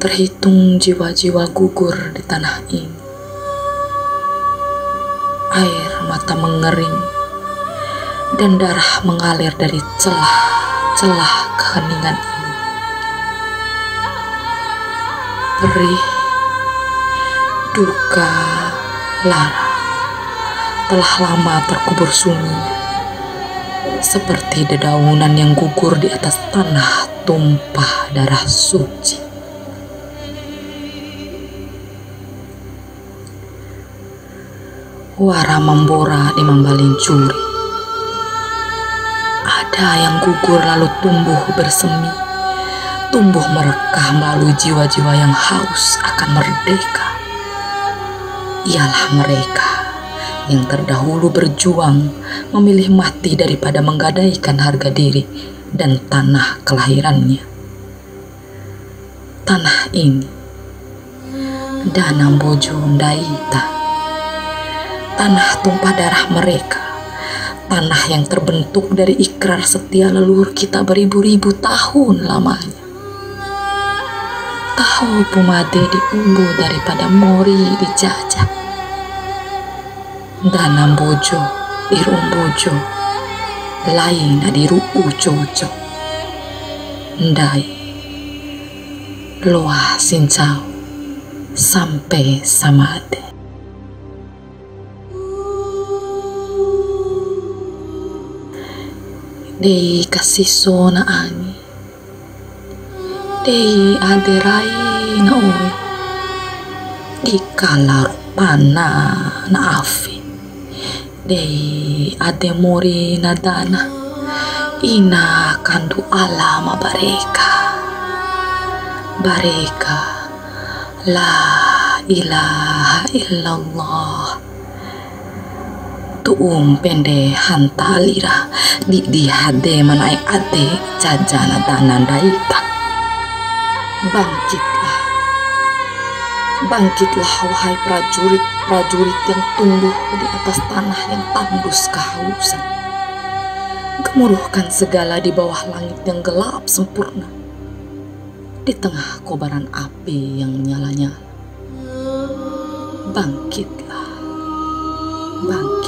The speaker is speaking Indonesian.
terhitung jiwa-jiwa gugur di tanah ini. Air mata mengering dan darah mengalir dari celah-celah keheningan ini. Perih, duka, lara telah lama terkubur sunyi, seperti dedaunan yang gugur di atas tanah tumpah darah suci. Wara membora di Mambalin Curi. Ada yang gugur lalu tumbuh bersemi, tumbuh merekah melalui jiwa-jiwa yang haus akan merdeka. Ialah mereka yang terdahulu berjuang memilih mati daripada menggadaikan harga diri dan tanah kelahirannya. Tanah ini, Danang Bojo Ndaita, tanah tumpah darah mereka, tanah yang terbentuk dari ikrar setia leluhur kita beribu-ribu tahun lamanya. Tahu Pumade diumbu daripada Mori dijajah. Danang Bojo, Irum Bojo, lain adiru ujo-ujo. Ndai, loa sincau, sampai samade. Dei kasih sona angi, dei aderai na oi, di kalar pana na afi, dei ademori na dana, ina kandu alama bareka, la ilaha illallah. Tuum pende hanta lira di hade manai ade jajana Danang Ndaita. Bangkitlah wahai prajurit yang tumbuh di atas tanah yang tandus kehausan. Gemuruhkan segala di bawah langit yang gelap sempurna, di tengah kobaran api yang menyala-nyala. Bangkitlah, bangkit.